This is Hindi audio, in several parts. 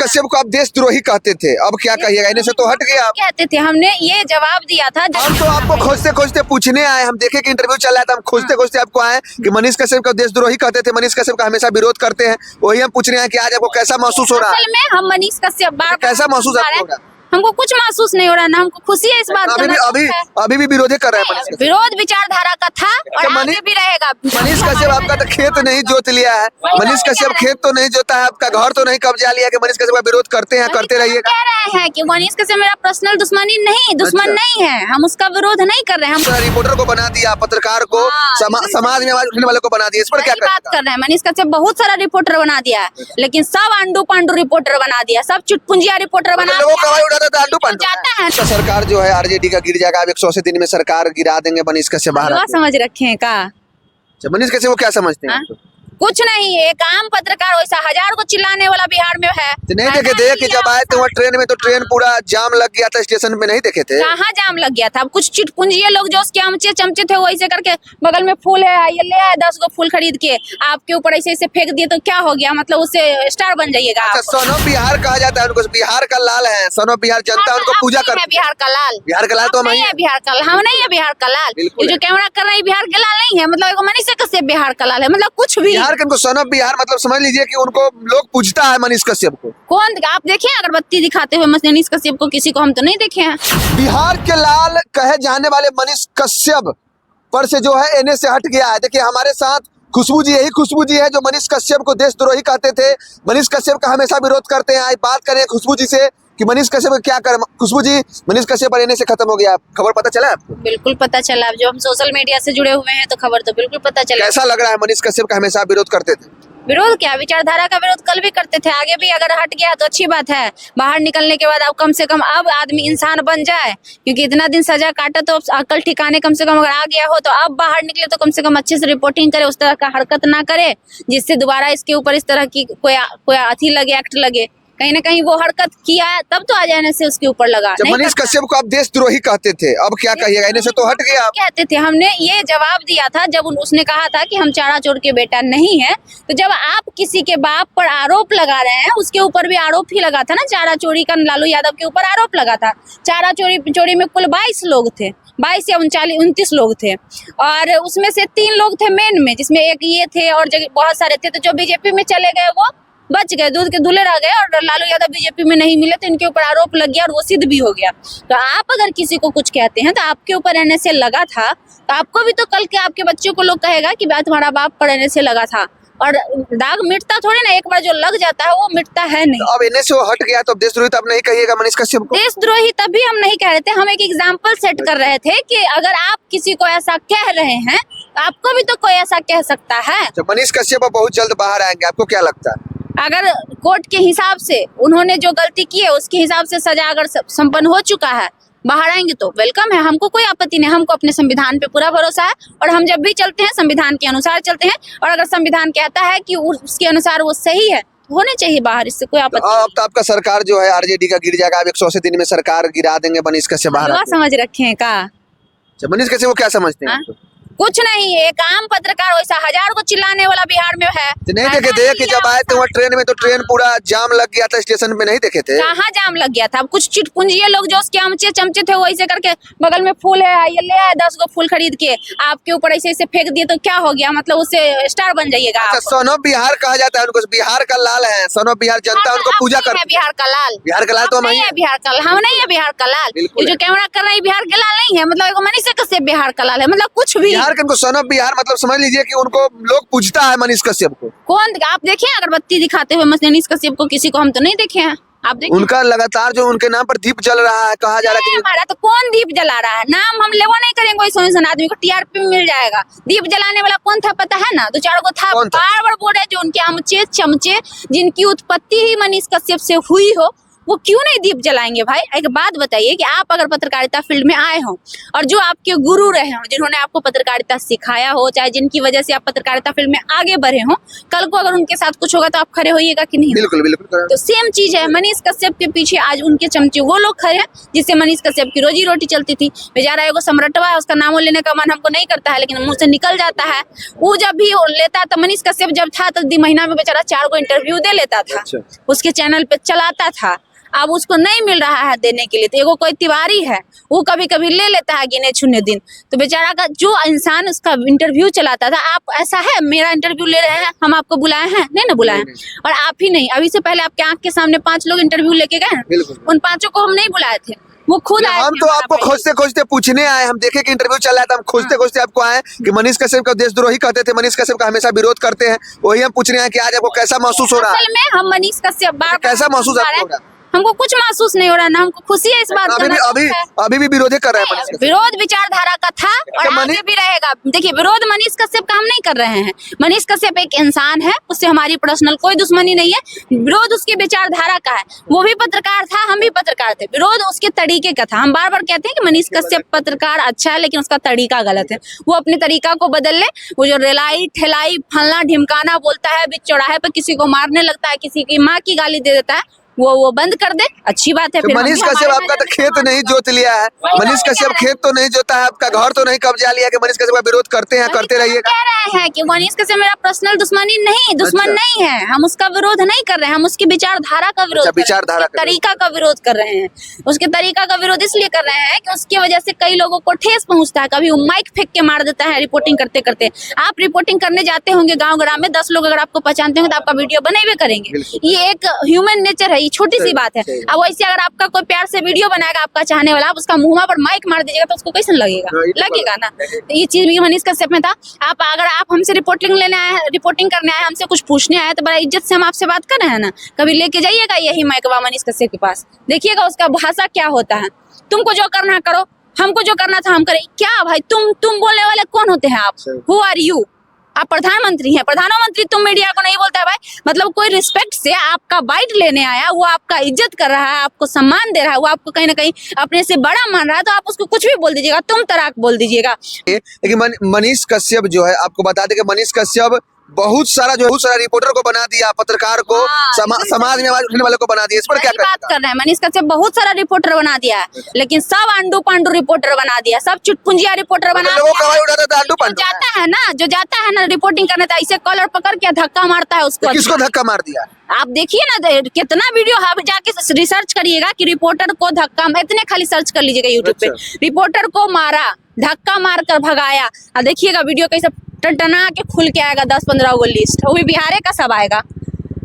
कश्यप को आप देशद्रोही कहते थे, अब क्या कहिएगा? इन्हें से तो हट गया आप। कहते थे, हमने ये जवाब दिया था हम तो आपको खोजते खोजते पूछने आए, हम देखे कि इंटरव्यू चल रहा था, हम खोजते खोजते आपको आए कि मनीष कश्यप को देशद्रोही कहते थे, मनीष कश्यप का हमेशा विरोध करते हैं, वही हम पूछने आए कि आज आपको कैसा महसूस हो रहा है? असल में हम मनीष कश्यप कैसा महसूस आपको हो रहा है? हमको कुछ महसूस नहीं हो रहा ना, हमको खुशी है इस बात का। अभी भी विरोध कर रहे हैं मनीष कश्यप। विरोध विचारधारा का था और आगे भी रहेगा। मनीष कश्यप आपका तो खेत नहीं जोत लिया है, मनीष कश्यप खेत तो नहीं जोता है, आपका घर तो नहीं कब्जा लिया कि मनीष कश्यप का विरोध करते हैं, करते रहिएगा। कह रहे हैं कि मनीष कश्यप मेरा पर्सनल दुश्मन नहीं है, हम उसका विरोध नहीं कर रहे हैं। हम रिपोर्टर को बना दिया, पत्रकार को, समाज में आवाज उठने वाले को बना दिया, इस पर क्या बात कर रहे हैं? मनीष कश्यप बहुत सारा रिपोर्टर बना दिया है, लेकिन सब अंडू पांडू रिपोर्टर बना दिया, सब चुटपुंजिया रिपोर्टर बना दिया। सरकार जो है आरजेडी का गिर जाएगा, अब 180 दिन में सरकार गिरा देंगे मनीष कश्यप बाहर। समझ रखे हैं का? मनीष कश्यप को क्या समझते हैं? कुछ नहीं, एक आम पत्रकार वैसा 1000 को चिल्लाने वाला बिहार में है। तो नहीं देखे थे कि जब आए थे वहाँ ट्रेन में तो ट्रेन पूरा जाम लग गया था स्टेशन पे, नहीं देखे थे? कहाँ जाम लग गया था? कुछ चिटपुंजिए लोग जो उसके आमचे चमचे थे वैसे करके बगल में फूल है, ये ले आए 10 गो फूल खरीद के आपके ऊपर ऐसे ऐसे फेंक दिए, तो क्या हो गया? मतलब उससे स्टार बन जाइएगा। सन ऑफ बिहार कहा जाता है उनको, बिहार का लाल है, सन ऑफ बिहार, जनता उनको पूजा करती है। बिहार का लाल, बिहार का लाल तो हम नहीं है, बिहार का हम नहीं है, बिहार का लाल। ये जो कैमरा कर रहे हैं बिहार का लाल नहीं है, मतलब मनीष कश्यप बिहार का लाल है, मतलब कुछ भी बिहार के सन ऑफ बिहार मतलब समझ लीजिए कि उनको लोग पूजता है मनीष कश्यप को। कौन? आप देखे अगरबत्ती दिखाते हुए मनीष कश्यप को? किसी को हम तो नहीं देखे हैं। बिहार के लाल कहे जाने वाले मनीष कश्यप पर से जो है एनए से हट गया है। देखिए हमारे साथ खुशबू जी, यही खुशबू जी है जो मनीष कश्यप को देशद्रोही कहते थे, मनीष कश्यप का हमेशा विरोध करते हैं। आज बात करें खुशबू जी से कि मनीष कश्यप क्या करे। खुशबू जी, मनीष कश्यप पर एनए से खत्म हो गया, खबर पता चला आपको? बिल्कुल पता चला, जो हम सोशल मीडिया से जुड़े हुए हैं तो खबर तो बिल्कुल पता चला। कैसा लग रहा है? मनीष कश्यप का हमेशा विरोध करते थे। विरोध क्या, विचारधारा का विरोध कल भी करते थे, आगे भी अगर हट गया तो अच्छी बात है। बाहर निकलने के बाद अब कम से कम अब आदमी इंसान बन जाए, क्योंकि इतना दिन सजा काटा तो अकल ठिकाने कम से कम अगर आ गया हो तो अब बाहर निकले तो कम से कम अच्छे से रिपोर्टिंग करे, उस तरह का हरकत ना करे जिससे दोबारा इसके ऊपर इस तरह की कोई अथी लगे, एक्ट लगे। कहीं ना कहीं वो हरकत किया तब तो आ जाने से उसके ऊपर लगा। मनीष कश्यप को आप देशद्रोही कहते थे, अब क्या कहिएगा? इन्हें से तो हट गया आप। कहते थे, हमने ये जवाब दिया था जब उसने कहा था कि हम चारा चोर के बेटा नहीं है। तो जब आप किसी के बाप पर आरोप लगा रहे हैं, उसके ऊपर भी आरोप ही लगा था ना, चारा चोरी का लालू यादव के ऊपर आरोप लगा था। चारा चोरी में कुल 22 लोग थे, 22 या 29 लोग थे, और उसमें से 3 लोग थे मेन में, जिसमें एक ये थे और बहुत सारे थे। तो जो बीजेपी में चले गए वो बच गए, दूध के धुले रह गए, और लालू यादव बीजेपी में नहीं मिले तो इनके ऊपर आरोप लग गया और वो सिद्ध भी हो गया। तो आप अगर किसी को कुछ कहते हैं तो आपके ऊपर एनएसए लगा था, तो आपको भी तो कल के आपके बच्चों को लोग कहेगा कि तुम्हारा बाप पर एनएसए लगा था, और दाग मिटता थोड़ी ना, एक बार जो लग जाता है वो मिटता है नहीं। अब एनएसए वो हट गया तो अब देशद्रोही तो अब नहीं कहिएगा मनीष कश्यप को? देशद्रोही तभी हम नहीं कह रहे थे, हम एक एग्जाम्पल सेट कर रहे थे कि अगर आप किसी को ऐसा कह रहे हैं तो आपको भी तो कोई ऐसा कह सकता है। मनीष कश्यप बहुत जल्द बाहर आएंगे, आपको क्या लगता है? अगर कोर्ट के हिसाब से उन्होंने जो गलती की है उसके हिसाब से सजा अगर संपन्न हो चुका है, बाहर आएंगे तो वेलकम है, हमको कोई आपत्ति नहीं। हमको अपने संविधान पे पूरा भरोसा है और हम जब भी चलते हैं संविधान के अनुसार चलते हैं, और अगर संविधान कहता है कि उसके अनुसार वो सही है होने चाहिए बाहर, इससे कोई आपत्ति। अब तो आपका सरकार जो है आरजेडी का गिर जाएगा, अब 180 दिन में सरकार गिरा देंगे मनीष कश्यप बाहर। समझ रखे हैं का? मनीष कश्यप को क्या समझते हैं? कुछ नहीं, एक आम पत्रकार वैसा 1000 को चिल्लाने वाला बिहार में है। तो नहीं देखे थे कि जब आए थे वहाँ ट्रेन में तो ट्रेन पूरा जाम लग गया था स्टेशन पे, नहीं देखे थे? कहाँ जाम लग गया था? कुछ चिटपुंजिए लोग जो उसके आमचे चमचे थे वैसे करके बगल में फूल है, ये ले आए 10 गो फूल खरीद के आपके ऊपर ऐसे ऐसे फेंक दिए, तो क्या हो गया? मतलब उससे स्टार बन जाइएगा। सन ऑफ बिहार कहा जाता है उनको, बिहार का लाल है, सन ऑफ बिहार, जनता उनको पूजा करती है। बिहार का लाल, बिहार का लाल तो हम नहीं है, बिहार का हम नहीं है, बिहार का लाल। ये जो कैमरा कर रहे हैं बिहार का लाल नहीं है, मतलब मनीष कश्यप बिहार का लाल है, मतलब कुछ भी। बिहार के सन ऑफ बिहार मतलब समझ लीजिए कि उनको लोग पूजता है मनीष कश्यप को। कौन? आप देखे अगरबत्ती दिखाते हुए मनीष कश्यप को? किसी को हम तो नहीं देखे हैं। आप देखिए उनका लगातार जो उनके नाम पर दीप जल रहा है, कहा जा रहा है हमारा तो कौन दीप जला रहा है? नाम हम लेवा नहीं करेंगे, कोई सोन आदमी को टीआरपी मिल जाएगा। दीप जलाने वाला कौन था पता है ना? 2-4 गो था, बार बार बोल रहे, जो उनके आमचे चमचे जिनकी उत्पत्ति ही मनीष कश्यप से हुई हो वो क्यों नहीं दीप जलाएंगे भाई? एक बात बताइए कि आप अगर पत्रकारिता फील्ड में आए हो और जो आपके गुरु रहे हो, जिन्होंने आपको पत्रकारिता सिखाया हो, चाहे जिनकी वजह से आप पत्रकारिता फील्ड में आगे बढ़े हो, कल को अगर उनके साथ कुछ होगा तो आप खड़े होइएगा कि नहीं? बिल्कुल बिल्कुल। तो सेम चीज है, मनीष कश्यप के पीछे आज उनके चमचे वो लोग खड़े हैं जिससे मनीष कश्यप की रोजी रोटी चलती थी। बेचारा एगो सम्राटवा है, उसका नाम लेने का मन हमको नहीं करता है, लेकिन मुंह से निकल जाता है। वो जब भी लेता तो मनीष कश्यप जब था तो महीना में बेचारा 4 गो इंटरव्यू दे लेता था, उसके चैनल पे चलाता था। अब उसको नहीं मिल रहा है देने के लिए। तो एगो कोई तिवारी है, वो कभी कभी ले लेता है गिने चुने दिन। तो बेचारा का जो इंसान उसका इंटरव्यू चलाता था, आप ऐसा है मेरा इंटरव्यू ले रहे हैं, हम आपको बुलाए हैं? नहीं ना बुलाए हैं। और आप ही नहीं, अभी से पहले आपके आंख के सामने 5 लोग इंटरव्यू लेके गए हैं, उन 5 को हम नहीं बुलाए थे, वो खुद आए। हम तो आपको खोजते खोजते पूछने आए, हम देखे कि इंटरव्यू चल रहा था, हम खोजते खोजते आपको आए कि मनीष कश्यप को देशद्रोही कहते थे, मनीष कश्यप का हमेशा विरोध करते हैं, वही हम पूछने आए कि आज आपको कैसा महसूस हो रहा है? असल में हम मनीष कश्यप बार-बार कैसा महसूस आपको हो रहा है? हमको कुछ महसूस नहीं हो रहा ना, हमको खुशी है इस बात का। अभी भी विरोध कर रहे हैं मनीष कश्यप। विरोध विचारधारा का था और आगे भी रहेगा। देखिए, विरोध मनीष कश्यप का हम नहीं कर रहे हैं। मनीष कश्यप एक इंसान है, उससे हमारी पर्सनल कोई दुश्मनी नहीं है। विरोध उसके विचारधारा का है। वो भी पत्रकार था, हम भी पत्रकार थे। विरोध उसके तरीके का था। हम बार बार कहते हैं कि मनीष कश्यप पत्रकार अच्छा है, लेकिन उसका तरीका गलत है। वो अपने तरीका को बदल ले। वो जो रेलाई ठेलाई फलना ढिमकाना बोलता है, बीच चौराहे पर किसी को मारने लगता है, किसी की माँ की गाली दे देता है, वो बंद कर दे, अच्छी बात है। तो मनीष कश्यप आपका तो खेत नहीं जोत लिया है, मनीष कश्यप खेत तो नहीं जोता है, आपका घर तो नहीं कब्जा लिया कि मनीष कश्यप का विरोध करते हैं, करते रहिएगा। कह रहे हैं कि मनीष कश्यप मेरा पर्सनल दुश्मन नहीं है, हम उसका विरोध नहीं कर रहे हैं, हम उसकी विचारधारा का विरोध, विचारधारा तरीका का विरोध कर रहे हैं। उसके तरीका का विरोध इसलिए कर रहे हैं कि उसकी वजह से कई लोगों को ठेस पहुंचता है। कभी वो माइक फेंक के मार देता है रिपोर्टिंग करते करते। आप रिपोर्टिंग करने जाते होंगे गाँव ग्राम में, 10 लोग अगर आपको पहचानते होंगे तो आपका वीडियो बनेबे करेंगे। ये एक ह्यूमन नेचर है, ये छोटी सी बात है। अब वैसे अगर आपका कोई प्यार से वीडियो बनाएगा आपका चाहने वाला, आप उसका मुंह पर माइक मार दीजिएगा तो उसको कैसे लगेगा ना। तो ये चीज भी मनीष कश्यप में था। अगर आप हमसे रिपोर्टिंग करने आए, हमसे कुछ पूछने आए, तो बड़ा इज्जत से हम आपसे बात कर रहे हैं ना। कभी लेके जाइएगा यही माइकवा मनीष कश्यप के पास, देखिएगा उसका भाषा क्या होता है। तुमको जो करना है करो, हमको जो करना था हम करें। क्या भाई, तुम बोलने वाले कौन होते हैं आप? Who are you? आप प्रधानमंत्री हैं, प्रधानमंत्री तुम मीडिया को नहीं बोलता है भाई। मतलब कोई रिस्पेक्ट से आपका बाइट लेने आया, वो आपका इज्जत कर रहा है, आपको सम्मान दे रहा है, वो आपको कहीं ना कहीं अपने से बड़ा मान रहा है, तो आप उसको कुछ भी बोल दीजिएगा, तुम तराक बोल दीजिएगा। लेकिन मनीष कश्यप जो है, आपको बता दें कि मनीष कश्यप बहुत सारा रिपोर्टर को बना दिया, पत्रकार को, समाज में आवाज उठाने वाले को बना दिया। इस पर क्या बात कर रहे हैं? मनीष कश्यप बहुत सारा रिपोर्टर बना दिया है, लेकिन सब आंडू पांडू रिपोर्टर बना दिया, सब चुटपुंजिया रिपोर्टर बना दिया। जो जाता है ना रिपोर्टिंग करने, ऐसे कॉलर पकड़ के धक्का मारता है उसको। किसको धक्का मार दिया? आप देखिए ना, कितना वीडियो आप जाके रिसर्च करिएगा कि रिपोर्टर को धक्का, इतने खाली सर्च कर लीजिएगा यूट्यूब पे, रिपोर्टर को मारा, धक्का मार कर भगाया। अब देखिएगा वीडियो कैसे टनटना के खुल के आएगा, 10-15 गो लिस्ट, वो भी बिहार का सब आएगा।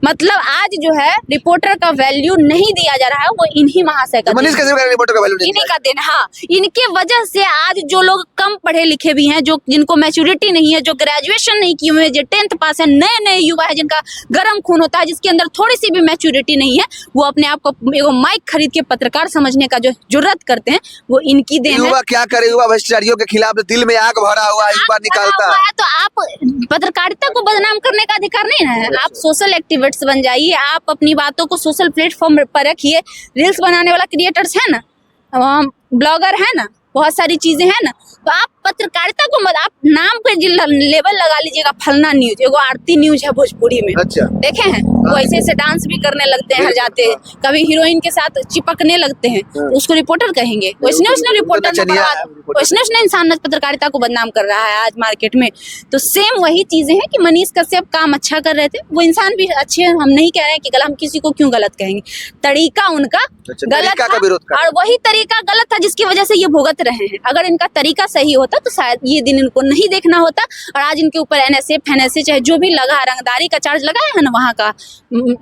मतलब आज जो है रिपोर्टर का वैल्यू नहीं दिया जा रहा है, वो इन्हीं महाशय का, मनीष कश्यप का रिपोर्टर का वैल्यू नहीं इन्हीं का देन। हाँ, इनके वजह से आज जो लोग कम पढ़े लिखे भी हैं, जो जिनको मैच्योरिटी नहीं है, जो ग्रेजुएशन नहीं किए हुए, जो 10th पास है, नए युवा है, जिनका गर्म खून होता है, जिसके अंदर थोड़ी सी भी मैच्योरिटी नहीं है, वो अपने आप को एगो माइक खरीद के पत्रकार समझने का जो जुर्रत करते हैं, वो इनकी देन है। युवा क्या करे? युवा भ्रष्टाचारियों के खिलाफ दिल में आग भरा हुआ है, युवा निकालता है। तो आप पत्रकारिता को बदनाम करने का अधिकार नहीं है। आप सोशल एक्टिविस्ट बन जाइए, आप अपनी बातों को सोशल प्लेटफॉर्म पर रखिए। रील्स बनाने वाला क्रिएटर्स है ना, ब्लॉगर है ना, बहुत सारी चीजें हैं ना, तो आप पत्रकारिता को आप नाम पे लेबल लगा लीजिएगा, फलना न्यूज, एगो आरती न्यूज है भोजपुरी में। अच्छा। देखे हैं वो ऐसे ऐसे डांस भी करने लगते हैं, जाते हैं कभी हीरोइन के साथ चिपकने लगते हैं, तो उसको रिपोर्टर कहेंगे। उसने रिपोर्टर, उसने इंसान पत्रकारिता को बदनाम कर रहा है आज मार्केट में। तो सेम वही चीजें हैं कि मनीष कश्यप काम अच्छा कर रहे थे, वो इंसान भी अच्छे, हम नहीं कह रहे हैं कि गलत, हम किसी को क्यों गलत कहेंगे। तरीका उनका गलत था और वही तरीका गलत था जिसकी वजह से ये भुगत रहे हैं। अगर इनका तरीका सही होता तो शायद ये दिन इनको नहीं देखना होता। और आज इनके ऊपर NSA चाहे जो भी लगा, रंगदारी का चार्ज लगाया है ना, वहाँ का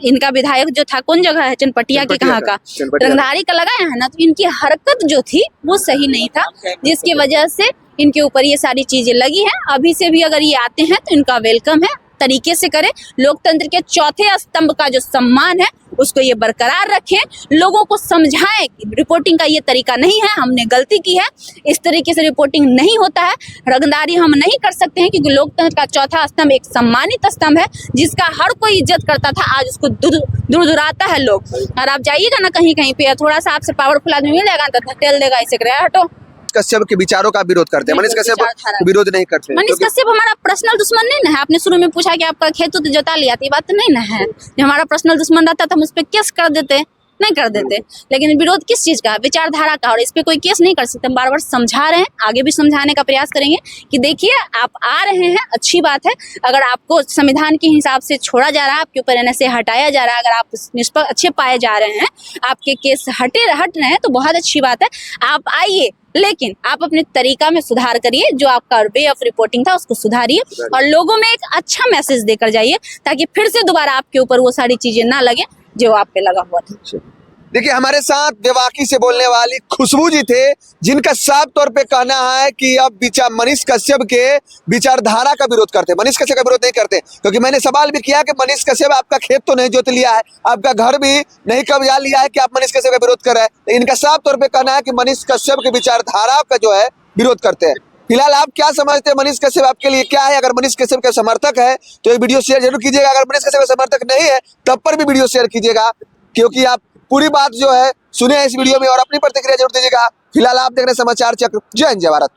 इनका विधायक जो था, कौन जगह है, चनपटिया की, कहाँ का, रंगदारी का लगाया है ना, तो इनकी हरकत जो थी वो सही नहीं था, जिसकी वजह से इनके ऊपर ये सारी चीजें लगी हैं। अभी से भी अगर ये आते हैं तो इनका वेलकम है, तरीके से करें। लोकतंत्र के चौथे स्तंभ का जो सम्मान है उसको ये बरकरार रखें, लोगों को समझाएं कि रिपोर्टिंग का ये तरीका नहीं है, हमने गलती की है, इस तरीके से रिपोर्टिंग नहीं होता है, रंगदारी हम नहीं कर सकते हैं, क्योंकि लोकतंत्र का चौथा स्तंभ एक सम्मानित स्तंभ है जिसका हर कोई इज्जत करता था, आज उसको दुराता है लोग। और आप जाइएगा ना कहीं कहीं पे, थोड़ा सा आपसे पावरफुल आदमी मिल जाएगा तो टेल देगा, इसे करे हटो। कश्यप के विचारों का विरोध करते हैं, मनीष कश्यप विरोध नहीं करते। मनीष कश्यप हमारा पर्सनल दुश्मन नहीं ना है। आपने शुरू में पूछा कि आपका खेत तो जोता लिया था, ये बात तो नहीं ना है। जब हमारा पर्सनल दुश्मन रहता तो हम उस पर केस कर देते, नहीं कर देते। लेकिन विरोध किस चीज का? विचारधारा का, और इस पे कोई केस नहीं कर सकते। हम बार बार समझा रहे हैं, आगे भी समझाने का प्रयास करेंगे कि देखिए आप आ रहे हैं, अच्छी बात है। अगर आपको संविधान के हिसाब से छोड़ा जा रहा है, आपके ऊपर एनएसए हटाया जा रहा है, अगर आप निष्पक्ष अच्छे पाए जा रहे हैं, आपके केस हट रहे हैं, तो बहुत अच्छी बात है। आप आइए, लेकिन आप अपने तरीका में सुधार करिए, जो आपका वे ऑफ रिपोर्टिंग था उसको सुधारिए और लोगों में एक अच्छा मैसेज देकर जाइए, ताकि फिर से दोबारा आपके ऊपर वो सारी चीजें ना लगे जो आप पे लगा हुआ था। देखिए, हमारे साथ बेबाकी से बोलने वाली खुशबू जी थे, जिनका साफ तौर पे कहना है कि अब मनीष कश्यप के विचारधारा का विरोध करते हैं, मनीष कश्यप का विरोध नहीं करते। क्योंकि मैंने सवाल भी किया कि मनीष कश्यप आपका खेत तो नहीं जोत लिया है, आपका घर भी नहीं कब्जा लिया है कि आप मनीष कश्यप का विरोध कर रहे हैं। तो इनका साफ तौर पे कहना है कि मनीष कश्यप की विचारधारा का जो है विरोध करते हैं। फिलहाल आप क्या समझते हैं, मनीष कश्यप आपके लिए क्या है? अगर मनीष कश्यप के समर्थक है तो ये वीडियो शेयर जरूर कीजिएगा, अगर मनीष कश्यप के समर्थक नहीं है तब पर भी वीडियो शेयर कीजिएगा, क्योंकि आप पूरी बात जो है सुने इस वीडियो में और अपनी प्रतिक्रिया जरूर दीजिएगा। फिलहाल आप देख रहे हैं समाचार चक्र। जय हिंद, जय भारत।